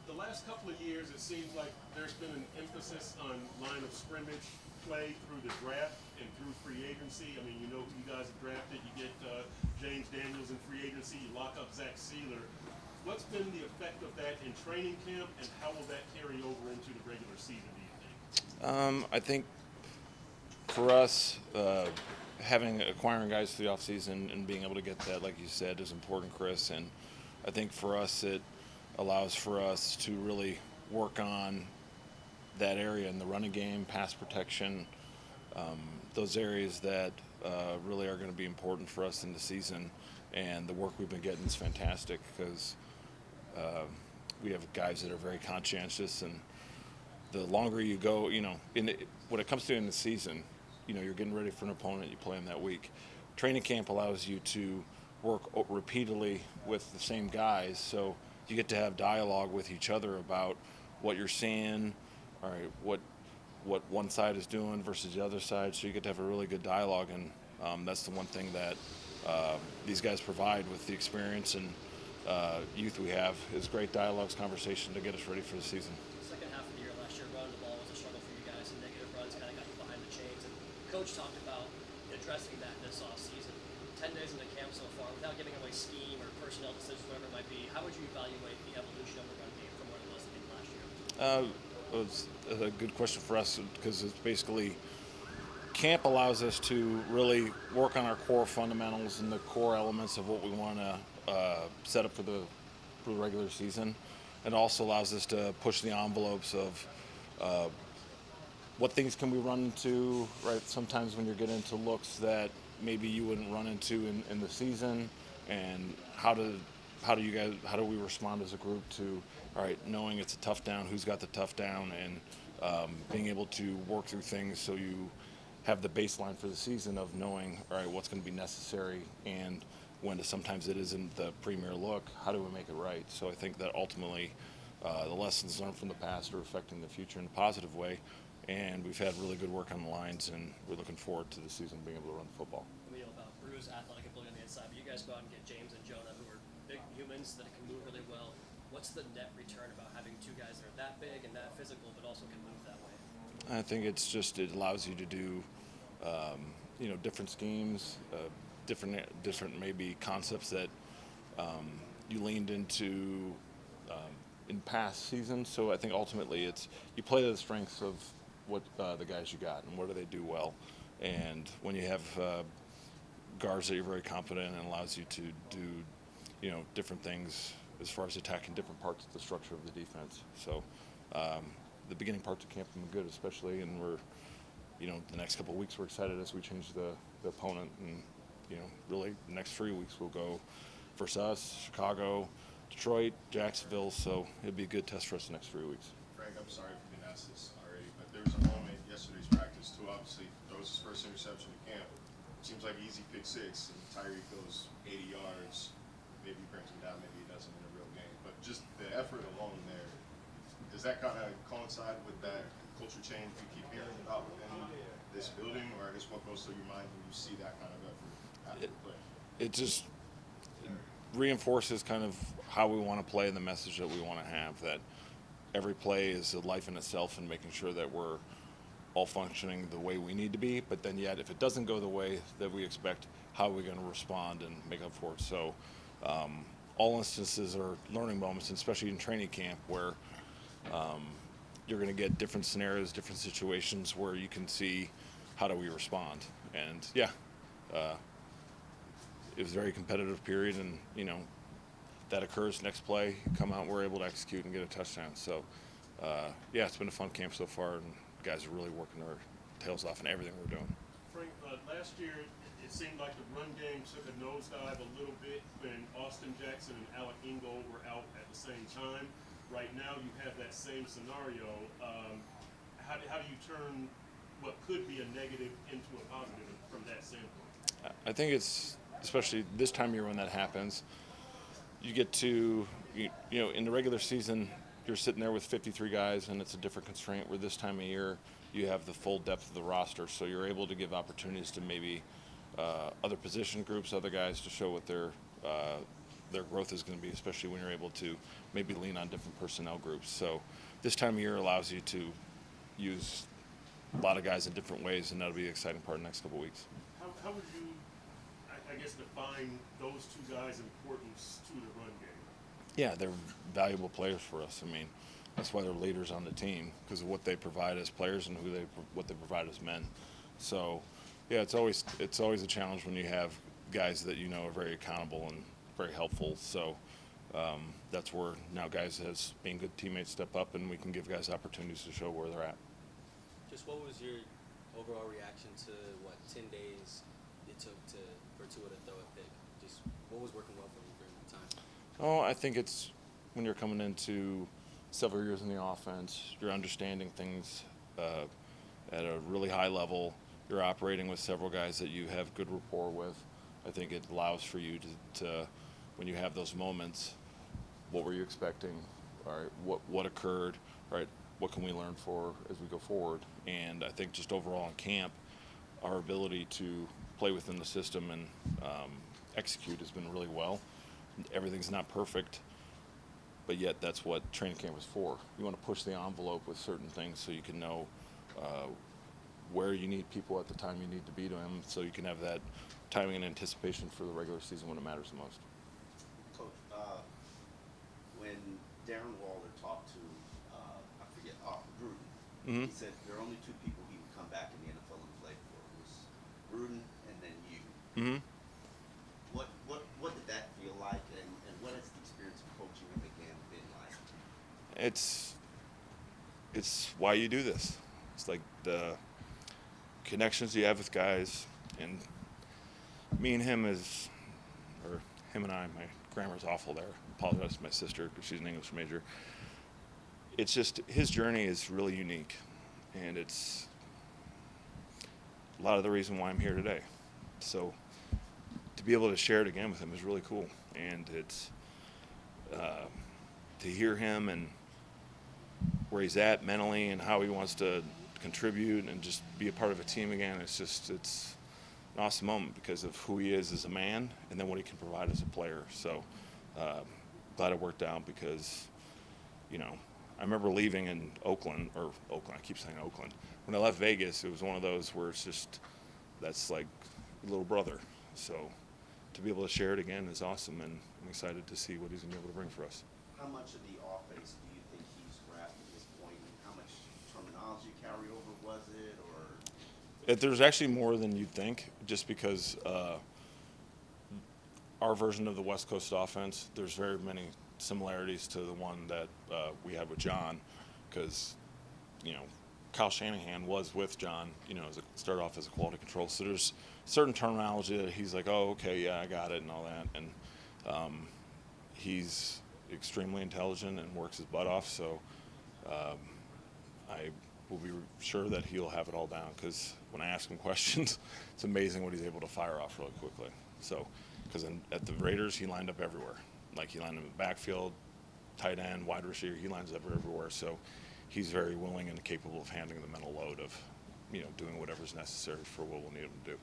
the last couple of years, it seems like there's been an emphasis on line of scrimmage play through the draft and through free agency. I mean, you know who you guys have drafted. You get James Daniels in free agency. You lock up Zach Sealer. What's been the effect of that in training camp, and how will that carry over into the regular season, do you think? I think for us, acquiring guys through the offseason and being able to get that, like you said, is important, Chris. And I think for us, it allows for us to really work on that area in the running game, pass protection, those areas that really are going to be important for us in the season. And the work we've been getting is fantastic because we have guys that are very conscientious, and the longer you go, when it comes to in the season, you're getting ready for an opponent, you play them that week. Training camp allows you to work repeatedly with the same guys, so you get to have dialogue with each other about what you're seeing, all right, what one side is doing versus the other side, so you get to have a really good dialogue, and that's the one thing that these guys provide with the experience and youth we have is great dialogues, conversation to get us ready for the season. Second half of the year last year, running the ball was a struggle for you guys, and negative runs kind of got you behind the chains. And Coach talked about addressing that this offseason. 10 days into camp so far, without giving away scheme or personnel decisions, whatever it might be, how would you evaluate the evolution of the run game from what it was last year? It's a good question for us because it's basically camp allows us to really work on our core fundamentals and the core elements of what we want to set up for the regular season. It also allows us to push the envelopes of what things can we run into, right? Sometimes when you're getting into looks that maybe you wouldn't run into in the season, and how do we respond as a group to, all right, knowing it's a tough down, who's got the tough down, and being able to work through things so you have the baseline for the season of knowing, all right, what's going to be necessary, and when sometimes it isn't the premier look, how do we make it right? So I think that ultimately the lessons learned from the past are affecting the future in a positive way, and we've had really good work on the lines, and we're looking forward to the season being able to run the football. We know about Bruce, athletic ability on the inside, but you guys go out and get James and Jonah, who are big humans that can move really well. What's the net return about having two guys that are that big and that physical, but also can move that way? I think it allows you to do different schemes, different maybe concepts that you leaned into in past seasons. So I think ultimately it's you play to the strengths of what the guys you got and what do they do well. And when you have guards that you're very confident in, allows you to do different things as far as attacking different parts of the structure of the defense. So the beginning parts of camp have been good, especially, and we're the next couple of weeks we're excited as we change the opponent, and really the next 3 weeks we'll go versus us, Chicago, Detroit, Jacksonville, so it'll be a good test for us the next 3 weeks. Frank, I'm sorry if you didn't ask this already, but there was a moment yesterday's practice too. Obviously, throws his first interception in camp. Seems like easy pick six, and Tyreek goes 80 yards. Maybe he brings him down, maybe he doesn't in a real game. But just the effort alone there, does that kind of coincide with that culture change you keep hearing about within this building, or I guess what goes through your mind when you see that kind of effort after the play? It just reinforces kind of how we want to play and the message that we want to have, that every play is a life in itself, and making sure that we're all functioning the way we need to be, but then yet if it doesn't go the way that we expect, how are we going to respond and make up for it? So all instances are learning moments, especially in training camp, where you're going to get different scenarios, different situations where you can see how do we respond. And it was a very competitive period, and that occurs next play, come out, we're able to execute and get a touchdown. So it's been a fun camp so far, and guys are really working their tails off in everything we're doing. Frank, last year it seemed like the run game took a nosedive a little bit when Austin Jackson and Alec Ingold were out at the same time. Right now you have that same scenario. How do you turn what could be a negative into a positive from that standpoint? I think it's, especially this time of year when that happens, you get to, in the regular season, you're sitting there with 53 guys, and it's a different constraint, where this time of year you have the full depth of the roster, so you're able to give opportunities to maybe other position groups, other guys, to show what their their growth is going to be, especially when you're able to maybe lean on different personnel groups. So this time of year allows you to use a lot of guys in different ways, and that'll be an exciting part of the next couple of weeks. How would you, I guess, define those two guys' importance to the run game? Yeah, they're valuable players for us. I mean, that's why they're leaders on the team, because of what they provide as players and what they provide as men. So, yeah, it's always a challenge when you have guys that you know are very accountable and very helpful. So that's where now guys, as being good teammates, step up, and we can give guys opportunities to show where they're at. Just what was your overall reaction to 10 days it took for Tua to throw a pick? Just what was working well for you during that time? Oh, I think it's when you're coming into several years in the offense, you're understanding things at a really high level. You're operating with several guys that you have good rapport with. I think it allows for you to when you have those moments, what were you expecting? All right, what occurred? All right, what can we learn for as we go forward? And I think just overall in camp, our ability to play within the system and execute has been really well. Everything's not perfect, but yet that's what training camp is for. You want to push the envelope with certain things so you can know where you need people at the time you need to be to them, so you can have that timing and anticipation for the regular season when it matters the most. Coach, when Darren Waller talked to, I forget, Gruden, he said there are only two people he would come back in the NFL and play for. It was Gruden and then you. Mm-hmm. What did that feel like, and what has the experience of coaching him again been like? It's why you do this. It's like the connections you have with guys, and me and him or him and I, my grammar's awful there. Apologize to my sister because she's an English major. It's just his journey is really unique, and it's a lot of the reason why I'm here today. So to be able to share it again with him is really cool, and it's to hear him and where he's at mentally and how he wants to contribute and just be a part of a team again. It's an awesome moment because of who he is as a man and then what he can provide as a player. So glad it worked out because, I remember leaving in Oakland, I keep saying Oakland. When I left Vegas, it was one of those where that's like little brother. So to be able to share it again is awesome, and I'm excited to see what he's going to be able to bring for us. How much of the offense do you think he's grasped at this point, and how much terminology carryover was it, or? There's actually more than you'd think, just because our version of the West Coast offense, there's very many similarities to the one that we had with John, because, Kyle Shanahan was with John, started off as a quality control. So there's certain terminology that he's like, oh, okay, yeah, I got it and all that. And he's extremely intelligent and works his butt off. So I will be sure that he'll have it all down, because when I ask him questions, it's amazing what he's able to fire off really quickly. So, because at the Raiders, he lined up everywhere. Like, he lined up in the backfield, tight end, wide receiver, he lines up everywhere. So he's very willing and capable of handling the mental load of, doing whatever's necessary for what we'll need him to do.